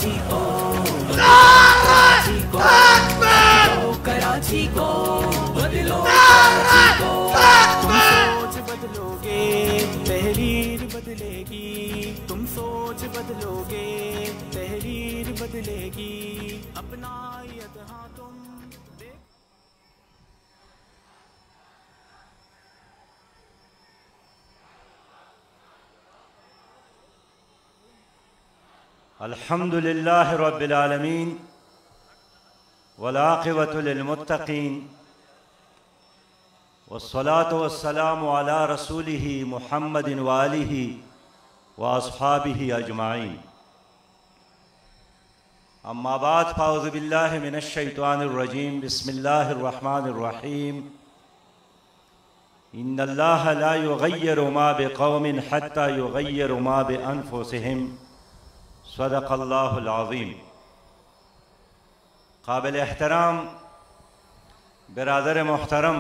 कराची को, कराची को, कराची को बदलो, कराची को। तुम सोच बदलोगे तहरीर बदलेगी, तुम सोच बदलोगे तहरीर बदलेगी। अपना यहाँ तुम अल्हम्दुलिल्लाह रब्बिल आलमीन वलाक़िबतु लिलमुत्तक़ीन वस्सलातु वस्सलामु अला रसूलिही मुहम्मदिन व आलिही व अस्हाबिही अजमाईन। अम्मा बाद फ़अऊज़ु बिल्लाहि मिनश शैतानिर रजीम। बिस्मिल्लाहिर रहमानिर रहीम। इन्नल्लाह ला युग़य्यिरु मा बिक़ौमिन हत्ता युग़य्यिरु मा बिअन्फुसिहिम। सदक़ल्लाहुल अज़ीम। काबिल एहतराम बिरादर मोहतरम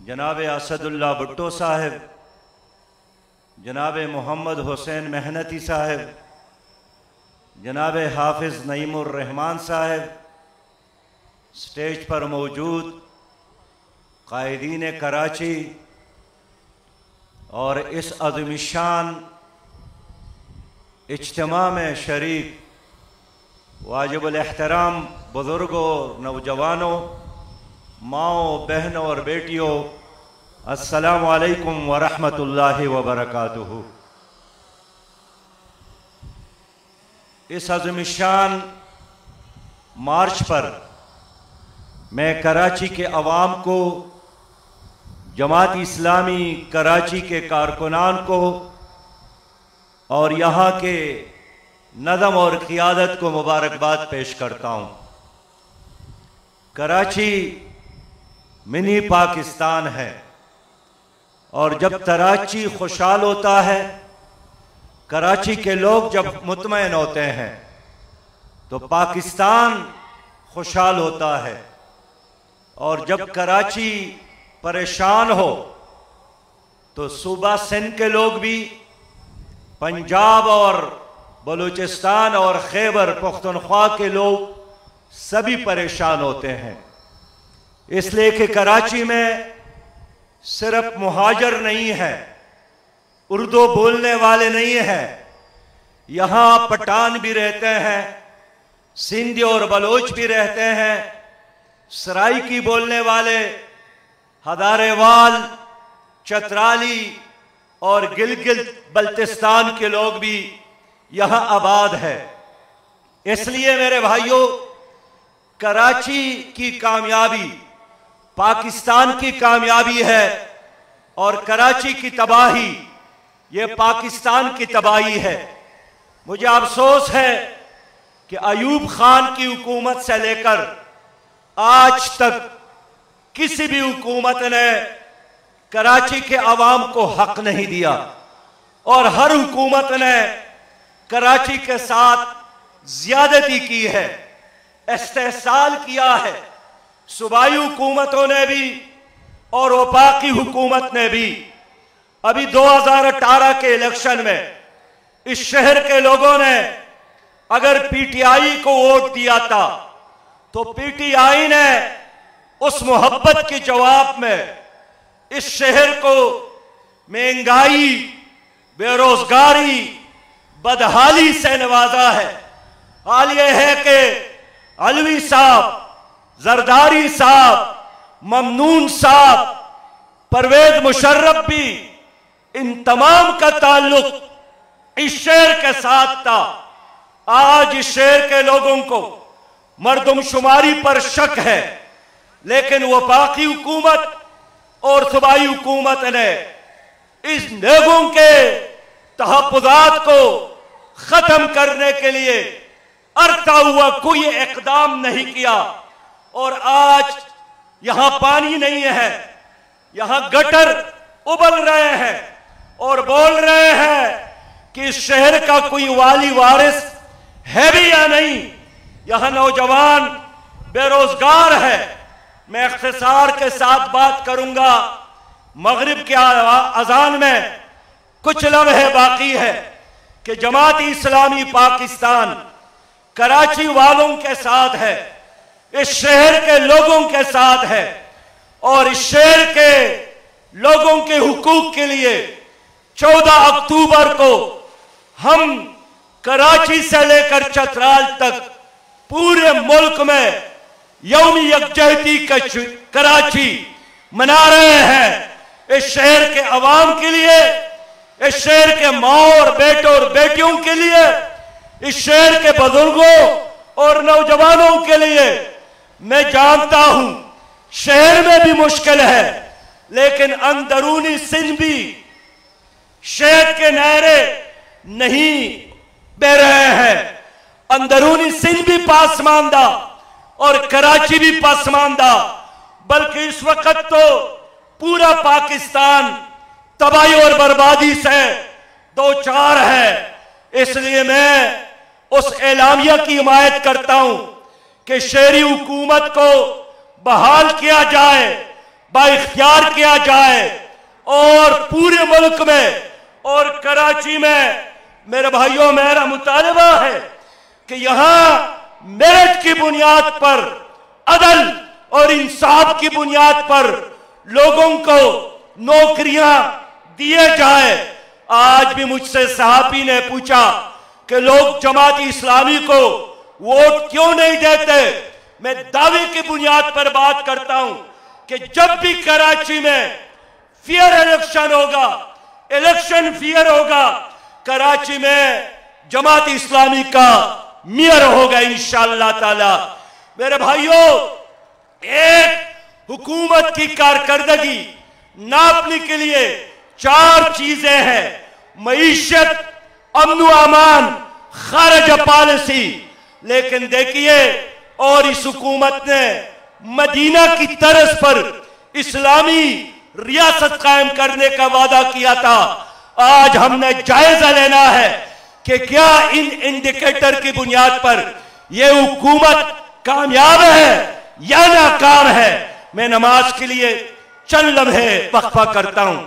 जनाब असदुल्ला भुट्टो साहब, जनाब मोहम्मद हुसैन मेहनती साहब, जनाब हाफिज़ नईमुर रहमान साहब, स्टेज पर मौजूद कायदीन कराची और इस अज़ीम-ए-शान इज्तिमा में शरीक वाजिबुल एहतराम बुज़ुर्गों, नौजवानों, माओ, बहनों और बेटियों, अस्सलामु अलैकुम व रहमतुल्लाहि व बरकातुहू। इस अज़ीम-ए-शान मार्च पर मैं कराची के अवाम को, जमात इस्लामी कराची के कारकुनान को और यहाँ के नज़म और क़ियादत को मुबारकबाद पेश करता हूँ। कराची मिनी पाकिस्तान है और जब कराची खुशहाल होता है, कराची के लोग जब मुतमईन होते हैं तो पाकिस्तान खुशहाल होता है, और जब कराची परेशान हो तो सूबा सिंध के लोग भी, पंजाब और बलूचिस्तान और खैबर पख्तूनख्वा के लोग सभी परेशान होते हैं। इसलिए कि कराची में सिर्फ मुहाजिर नहीं है, उर्दू बोलने वाले नहीं हैं, यहाँ पठान भी रहते हैं, सिंधी और बलोच भी रहते हैं, सराइकी बोलने वाले, हदारेवाल, चतराली और गिलगित बल्तिस्तान के लोग भी यहाँ आबाद है। इसलिए मेरे भाइयों, कराची की कामयाबी पाकिस्तान की कामयाबी है और कराची की तबाही ये पाकिस्तान की तबाही है। मुझे अफसोस है कि अयूब खान की हुकूमत से लेकर आज तक किसी भी हुकूमत ने कराची के अवाम को हक नहीं दिया, और हर हुकूमत ने कराची के साथ ज्यादती की है, इस्तेहसाल किया है। सूबाई हुकूमतों ने भी और वफाकी हुकूमत ने भी। अभी 2018 के इलेक्शन में इस शहर के लोगों ने अगर पीटीआई को वोट दिया था तो पीटीआई ने उस मोहब्बत के जवाब में इस शहर को महंगाई, बेरोजगारी, बदहाली से नवाजा है। हाल यह है कि अलवी साहब, जरदारी साहब, ममनून साहब, परवेज मुशर्रफ भी, इन तमाम का ताल्लुक इस शहर के साथ था। आज इस शहर के लोगों को मर्दमशुमारी पर शक है, लेकिन वफाकी हुकूमत और सूबाई हुकूमत ने इस लोगों के तहफ़्फ़ुज़ात को खत्म करने के लिए अरता हुआ कोई इक़दाम नहीं किया। और आज यहां पानी नहीं है, यहां गटर उबल रहे हैं और बोल रहे हैं कि इस शहर का कोई वाली वारिस है भी या नहीं। यहां नौजवान बेरोजगार है। मैं इख्तिसार के साथ बात करूंगा। मगरिब के अजान में कुछ लम्हे बाकी है कि जमात इस्लामी पाकिस्तान कराची वालों के साथ है, इस शहर के लोगों के साथ है और इस शहर के लोगों के हुकूक के लिए 14 अक्टूबर को हम कराची से लेकर चतराल तक पूरे मुल्क में यौमी यकजहती कराची मना रहे हैं। इस शहर के अवाम के लिए, इस शहर के माँ और बेटों और बेटियों के लिए, इस शहर के बुजुर्गों और नौजवानों के लिए। मैं जानता हूं शहर में भी मुश्किल है, लेकिन अंदरूनी सिंध भी शहर के नहरे नहीं बह रहे हैं। अंदरूनी सिंध भी पासमानदा और कराची भी पासमानदा, बल्कि इस वक्त तो पूरा पाकिस्तान तबाही और बर्बादी से दो चार है। इसलिए मैं उस एलामिया की हिमायत करता हूं कि शहरी हुकूमत को बहाल किया जाए, बाइख्तियार किया जाए और पूरे मुल्क में और कराची में मेरे भाइयों मेरा मुतालबा है कि यहां मेरिट की बुनियाद पर, अदल और इंसाफ की बुनियाद पर लोगों को नौकरियां दिए जाए। आज भी मुझसे सहाफी ने पूछा कि लोग जमात इस्लामी को वोट क्यों नहीं देते। मैं दावे की बुनियाद पर बात करता हूं कि जब भी कराची में फेयर इलेक्शन होगा, इलेक्शन फेयर होगा, कराची में जमात इस्लामी का मेयर होगा इंशाअल्लाह ताला। मेरे भाइयों, एक हुकूमत की कारकर्दगी नापने के लिए 4 चीजें हैं: मईशत, अमन व अमान, खारजा पॉलिसी। लेकिन देखिए, और इस हुकूमत ने मदीना की तर्ज पर इस्लामी रियासत कायम करने का वादा किया था। आज हमने जायजा लेना है कि क्या इन इंडिकेटर की बुनियाद पर यह हुकूमत कामयाब है या नाकाम है। मैं नमाज के लिए चंद लम्हे वक्फा करता हूं।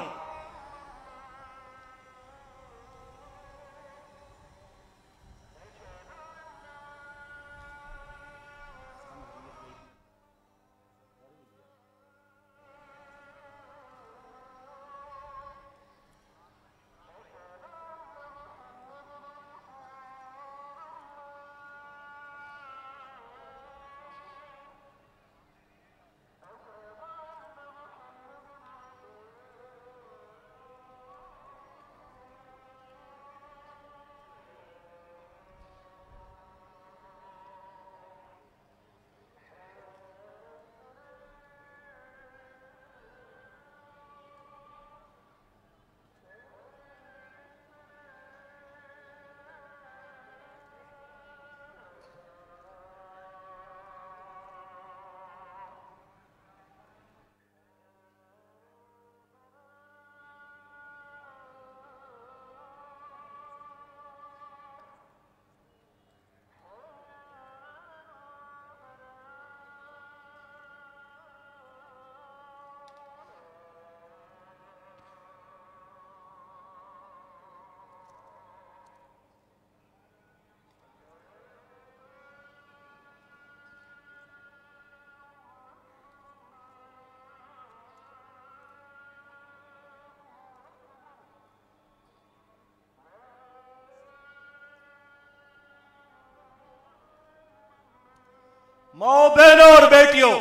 माओ, बहनों और बेटियों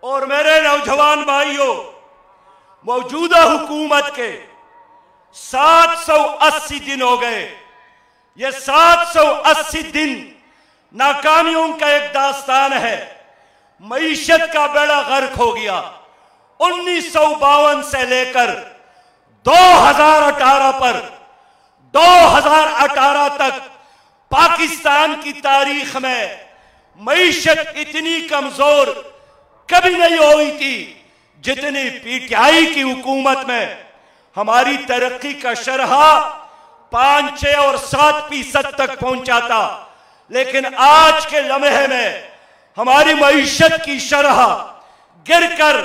और मेरे नौजवान भाइयों, मौजूदा हुकूमत के 780 दिन हो गए। ये 780 दिन नाकामियों का एक दास्तान है। मईशत का बेड़ा गर्क हो गया। 1952 से लेकर 2018 पर 2018 तक पाकिस्तान की तारीख में मईशत इतनी कमजोर कभी नहीं हुई थी जितनी पीटीआई की हुकूमत में। हमारी तरक्की का शरह 5, 6 और 7% तक पहुंचा था, लेकिन आज के लम्हे में हमारी मईशत की शरह गिरकर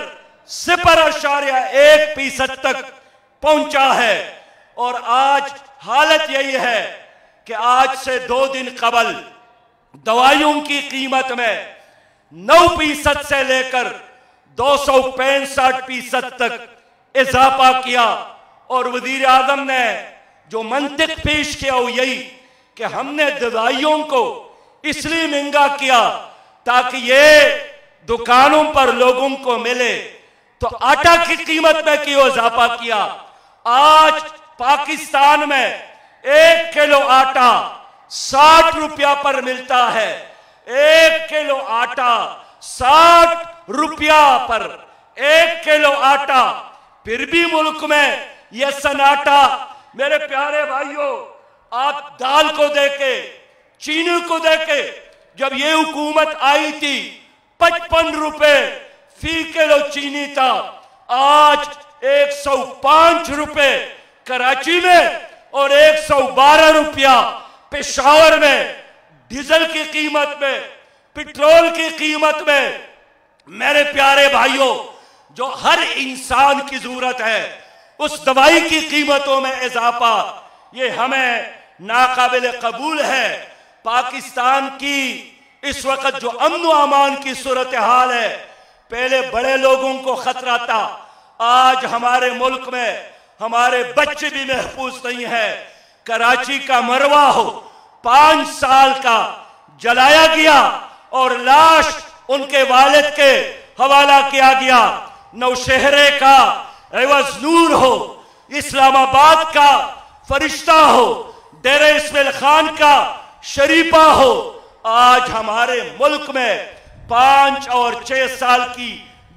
0.1% तक पहुंचा है। और आज हालत यही है कि आज से 2 दिन कबल दवाइयों की कीमत में 9% से लेकर 265% तक इजाफा किया। और वजीर आजम ने जो मंतिक पेश किया वो यही कि हमने दवाइयों को इसलिए महंगा किया ताकि ये दुकानों पर लोगों को मिले। तो आटा की कीमत में क्यों इजाफा किया? आज पाकिस्तान में 1 किलो आटा 60 रुपया पर मिलता है। 1 किलो आटा 60 रुपया पर 1 किलो आटा, फिर भी मुल्क में यह सन्नाटा। मेरे प्यारे भाइयों, आप दाल को देखे, चीनी को देखे, जब ये हुकूमत आई थी 55 रुपए फी किलो चीनी था, आज 105 रुपए कराची में और 112 रुपया पेशावर में। डीजल की कीमत में, पेट्रोल की कीमत में। मेरे प्यारे भाइयों, जो हर इंसान की जरूरत है उस दवाई की कीमतों में इजाफा, ये हमें नाकाबिल कबूल है। पाकिस्तान की इस वक्त जो अमन व अमान की सूरत हाल है, पहले बड़े लोगों को खतरा था, आज हमारे मुल्क में हमारे बच्चे भी महफूज नहीं है। कराची का मरवा हो 5 साल का जलाया गया और लाश उनके वालिद के हवाला किया गया। नौशहरे का एवज नूर हो, इस्लामाबाद का फरिश्ता हो, डेरे इस्माइल खान का शरीफा हो, आज हमारे मुल्क में 5 और 6 साल की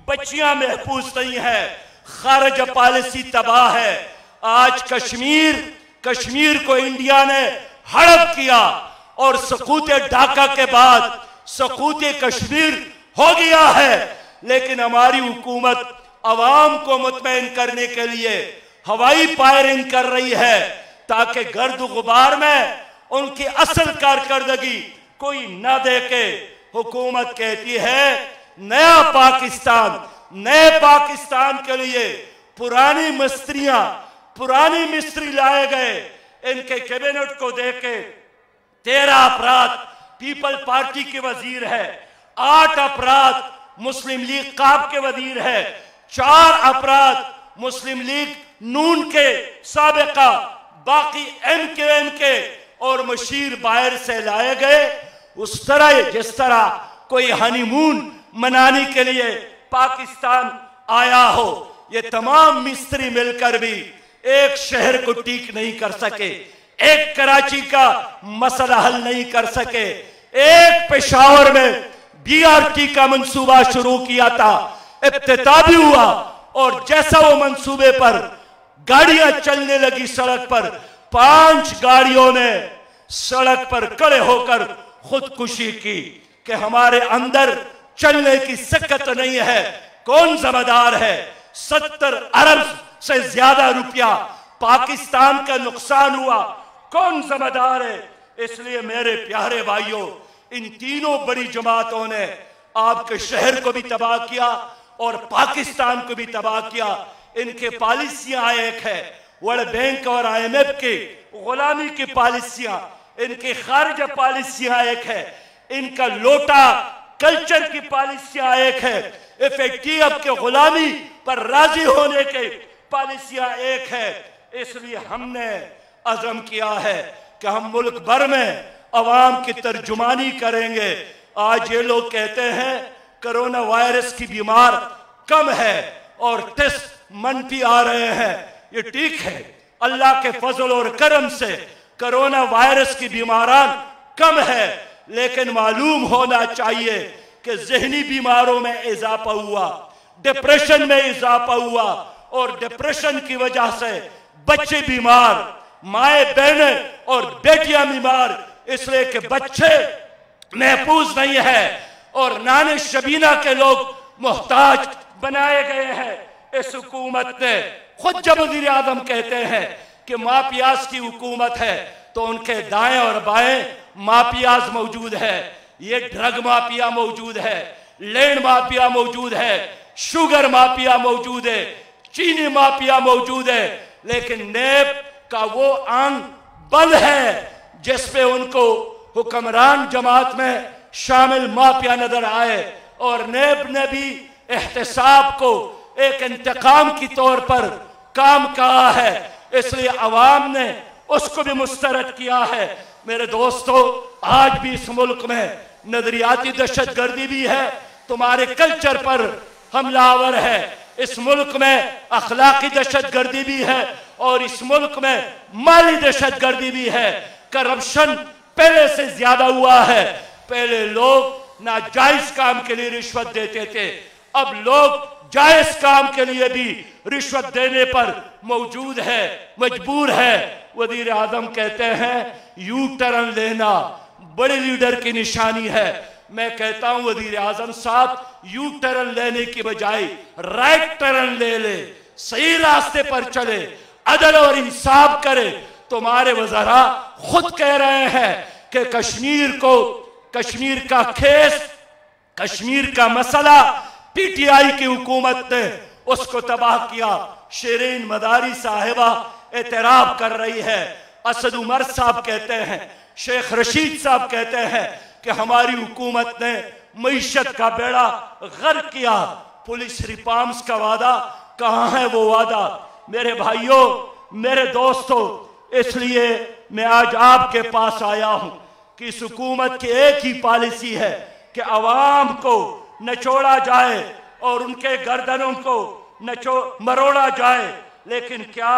बच्चियां महफूज नहीं है। खारज पॉलिसी तबाह है। आज कश्मीर को इंडिया ने हड़प किया और सकूत ढाका के बाद सकूत कश्मीर हो गया है। लेकिन हमारी हुकूमत अवाम को मुतमईन करने के लिए हवाई फायरिंग कर रही है ताकि गर्द गुबार में उनकी असल कारकर्दगी कोई न देखे। हुकूमत कहती है नया पाकिस्तान, नए पाकिस्तान के लिए पुरानी मिस्त्री लाए गए। इनके कैबिनेट को देखे 13 अपराध पीपल पार्टी के वजीर है, 8 अपराध मुस्लिम लीग काब के वजीर है, 4 अपराध मुस्लिम लीग नून के साबिका, बाकी MKM के और मशीर बाहर से लाए गए। उस तरह जिस तरह कोई हनीमून मनाने के लिए पाकिस्तान आया हो, ये तमाम मिस्त्री मिलकर भी एक शहर को ठीक नहीं कर सके, एक कराची का मसला हल नहीं कर सके। एक पेशावर में BRT का मंसूबा शुरू किया था, इफ्तिताह भी हुआ और जैसा वो मंसूबे पर गाड़ियां चलने लगी सड़क पर, 5 गाड़ियों ने सड़क पर खड़े होकर खुदकुशी की कि हमारे अंदर चलने की सकत नहीं है। कौन जिम्मेदार है? 70 अरब से ज्यादा रुपया पाकिस्तान का नुकसान हुआ, कौन जिम्मेदार है? इसलिए मेरे प्यारे भाइयों, इन तीनों बड़ी जमातों ने आपके शहर को भी तबाह किया और पाकिस्तान को भी तबाह किया। इनके पॉलिसियां एक है, वर्ल्ड बैंक और IMF की गुलामी की पॉलिसियां, इनकी खारिजा पॉलिसियां एक है, इनका लोटा कल्चर की पॉलिसियां एक है, FATF के गुलामी पर राजी होने के पॉलिसियां एक है। इसलिए हमने अज़म किया है कि हम मुल्क भर में अवाम की तर्जुमानी करेंगे। आज ये लोग कहते हैं कोरोना वायरस की बीमार कम है और टेस्ट मनफी आ रहे हैं। ये ठीक है, अल्लाह के फजल और करम से कोरोना वायरस की बीमारान कम है, लेकिन मालूम होना चाहिए कि जहनी बीमारों में इजाफा हुआ, डिप्रेशन में इजाफा हुआ और डिप्रेशन की वजह से बच्चे बीमार, माए बहनें और बेटियां बीमार, इसलिए कि बच्चे महफूज नहीं है और नाने शबीना के लोग मोहताज बनाए गए हैं। इस हुकूमत ने खुद जब वज़ीर आज़म कहते हैं कि माफियाज की हुकूमत है, तो उनके दाएं और बाएं माफियाज मौजूद है। ये ड्रग माफिया मौजूद है, लैंड माफिया मौजूद है, शुगर माफिया मौजूद है, चीनी माफिया मौजूद है, लेकिन नेब का वो अंग बंद है जिसपे उनको हुक्मरान जमात में शामिल माफिया नजर आए और नेब ने भी एहतसाब को एक इंतकाम की तौर पर काम कहा है, इसलिए अवाम ने उसको भी मुस्तरद किया है। मेरे दोस्तों, आज भी इस मुल्क में नजरियाती दहशतगर्दी भी है, तुम्हारे कल्चर पर हमलावर है। इस मुल्क में अखलाकी दहशतगर्दी भी है और इस मुल्क में माली दहशतगर्दी भी है। करप्शन पहले से ज्यादा हुआ है। पहले लोग नाजायज काम के लिए रिश्वत देते थे, अब लोग जायज काम के लिए भी रिश्वत देने पर मौजूद है, मजबूर है। वजीर आजम कहते हैं यू टर्न लेना बड़े लीडर की निशानी है। मैं कहता हूं वजीर आजम साहब, यू टर्न लेने की बजाय राइट टर्न ले, सही रास्ते पर चले, अदल और इंसाफ करे। तुम्हारे वज़रा खुद कह रहे हैं कि कश्मीर का केस, कश्मीर का मसला पीटीआई की हुकूमत ने उसको तबाह किया। शिरीन मदारी साहिबा एतराब कर रही है, असद उमर साहब कहते हैं, शेख रशीद साहब कहते हैं कि हमारी हुकूमत ने मईशत का बेड़ा गर्क किया। पुलिस रिफॉर्म्स का वादा कहाँ है वो वादा? मेरे भाइयों, मेरे दोस्तों, इसलिए मैं आज आपके पास आया हूं कि इस हुकूमत की एक ही पॉलिसी है कि अवाम को नचोड़ा जाए और उनके गर्दनों को मरोड़ा जाए। लेकिन क्या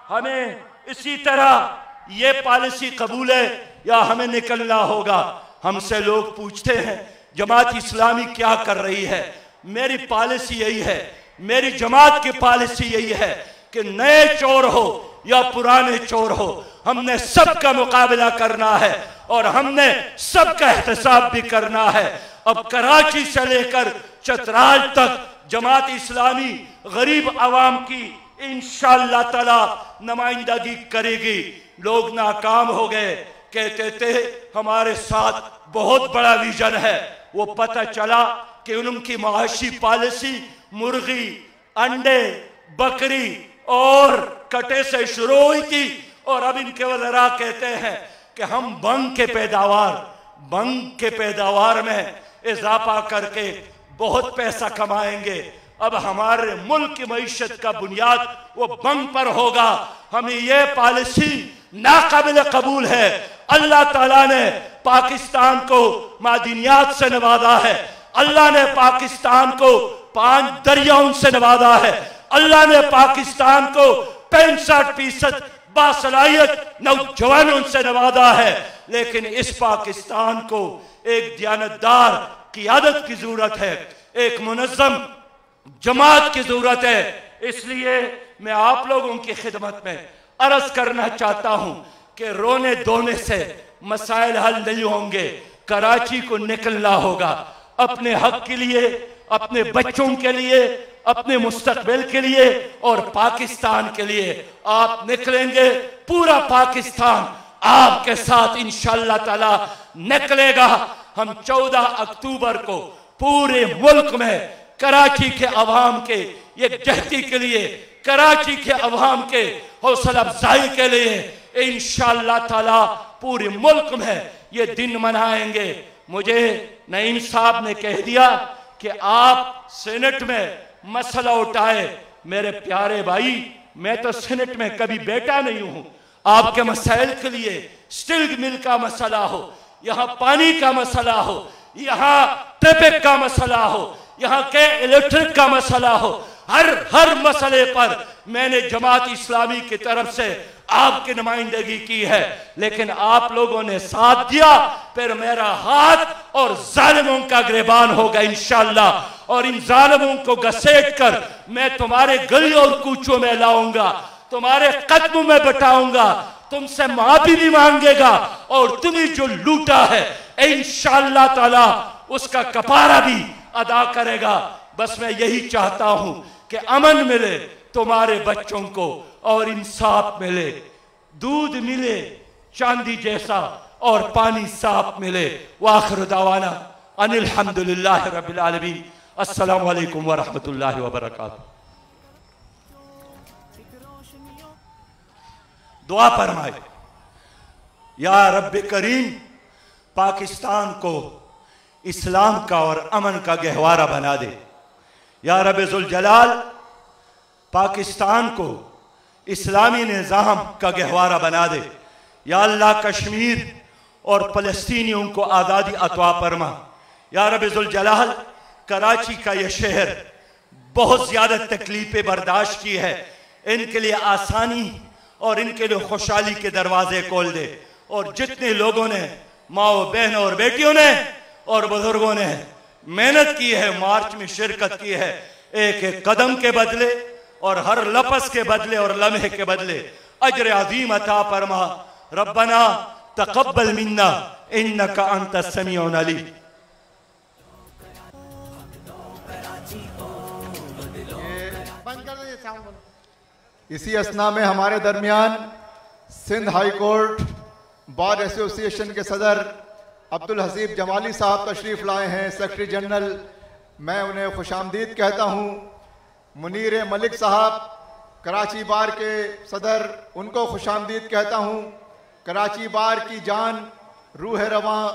हमें इसी तरह ये पॉलिसी कबूल है या हमें निकलना होगा? हमसे लोग पूछते हैं जमात इस्लामी क्या कर रही है। मेरी पॉलिसी यही है, मेरी जमात की पॉलिसी यही है कि नए चोर हो या पुराने चोर हो, हमने सबका मुकाबला करना है और हमने सबका एहतसाब भी करना है। अब कराची से लेकर चतराल तक जमात इस्लामी गरीब आवाम की इंशाअल्लाह ताला नुमाइंदगी करेगी। लोग नाकाम हो गए, कहते थे हमारे साथ बहुत बड़ा विजन है, वो पता चला कि उनकी माशी पॉलिसी मुर्गी, अंडे, बकरी और कटे से शुरू हुई थी और अब इनके वज़रा कहते हैं कि हम बंग के पैदावार में इजाफा करके बहुत पैसा कमाएंगे। अब हमारे मुल्क की मईशत का बुनियाद वो बंग पर होगा। हमें ये पॉलिसी नाकाबिल कबूल है। अल्लाह ताला ने पाकिस्तान को मादिनियात से नवाजा है, अल्लाह ने पाकिस्तान को 5 दरियाओं से नवाजा है, अल्लाह ने पाकिस्तान को 65% बासलाहियत नौजवानों से नवाजा है। लेकिन इस पाकिस्तान को एक दियानतदार क़ियादत की जरूरत है, एक मुनज़्ज़म जमात की जरूरत है। इसलिए मैं आप लोगों की खिदमत में अर्ज करना चाहता हूं कि रोने धोने से मसाइल हल नहीं होंगे। कराची को निकलना होगा अपने हक के लिए, अपने बच्चों के लिए, अपने मुस्तकबिल के लिए और पाकिस्तान के लिए। आप निकलेंगे, पूरा पाकिस्तान आपके साथ इंशाअल्लाह ताला निकलेगा। हम 14 अक्टूबर को पूरे मुल्क में कराची के अवाम के यकजहती के लिए, कराची के अवाम के हौसला अफजाई के लिए इंशाअल्लाह ताला पूरे मुल्क में ये दिन मनाएंगे। मुझे नईम साहब ने कह दिया कि आप सेनेट में मसला उठाए। मेरे प्यारे भाई, मैं तो सेनेट में कभी बैठा नहीं हूं। आपके मसाइल के लिए स्टील मिल का मसला हो, यहाँ पानी का मसला हो, यहाँ ट्रैफिक का मसला हो, यहाँ के इलेक्ट्रिक का मसला हो, हर मसले पर मैंने जमात इस्लामी की तरफ से आपकी नुमाइंदगी की है। लेकिन आप लोगों ने साथ दिया, फिर मेरा हाथ और जालिमों का गिरबान होगा इंशाअल्लाह। और इन जालिमों को घसीट कर मैं तुम्हारे गली और कूचों में लाऊंगा, तुम्हारे कदमों में बैठाऊंगा, तुमसे माफी भी मांगेगा और तुम्हें जो लूटा है इंशाअल्लाह ताला उसका कफारा भी अदा करेगा। बस मैं यही चाहता हूं कि अमन मिले तुम्हारे बच्चों को और इंसाफ मिले, दूध मिले चांदी जैसा और पानी साफ मिले। वाखिर दावाना अनिल हम्दुलिल्लाह रब्बिल आलमीन। अस्सलामु अलैकुम व रहमतुल्लाहि व बरकातहू। दुआ फरमाए, या रब्बे करीम पाकिस्तान को इस्लाम का और अमन का गहवारा बना दे। या रब ज़ुल जलाल, पाकिस्तान को इस्लामी निज़ाम का गहवारा बना दे। या अल्लाह, कश्मीर और फ़लस्तीनियों को आज़ादी अतवा फरमा। या रब ज़ुल जलाल, कराची का यह शहर बहुत ज़्यादा तकलीफ़ें बर्दाश्त की है, इनके लिए आसानी और इनके लिए खुशहाली के दरवाजे खोल दे। और जितने लोगों ने, माओ बहनों और बेटियों ने और बुजुर्गों ने मेहनत की है, मार्च में शिरकत की है, एक एक कदम के बदले और हर लफ्ज़ के बदले और लम्हे के बदले अजर अज़ीम अता फरमा। रब्बना तक़ब्बल मिन्ना इन्नका अंतस समीउल अलीम। इसी असना में हमारे दरमियान Sindh high court bar association के सदर अब्दुल हसीब जमाली साहब तशरीफ़ लाए हैं, सेक्रेटरी जनरल। मैं उन्हें खुशामदीद कहता हूँ। मुनीर मलिक साहब कराची बार के सदर, उनको खुशामदीद कहता हूँ। कराची बार की जान, रूह रवां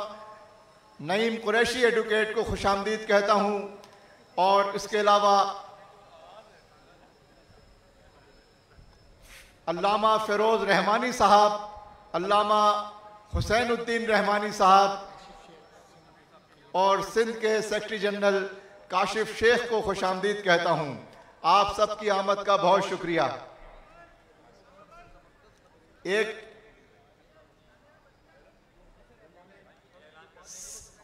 नईम कुरैशी एडवोकेट को खुशामदीद कहता हूँ। और इसके अलावा अल्लामा फ़िरोज़ रहमानी साहब, अल्लामा हुसैनुद्दीन रहमानी साहब और सिंध के सेक्रेटरी जनरल काशिफ शेख को खुशामदीद कहता हूँ। आप सबकी आमद का बहुत शुक्रिया। एक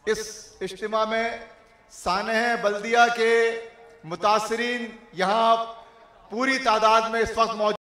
इस इज्तिमा में सानह बल्दिया के मुतासरीन यहाँ पूरी तादाद में इस वक्त मौजूद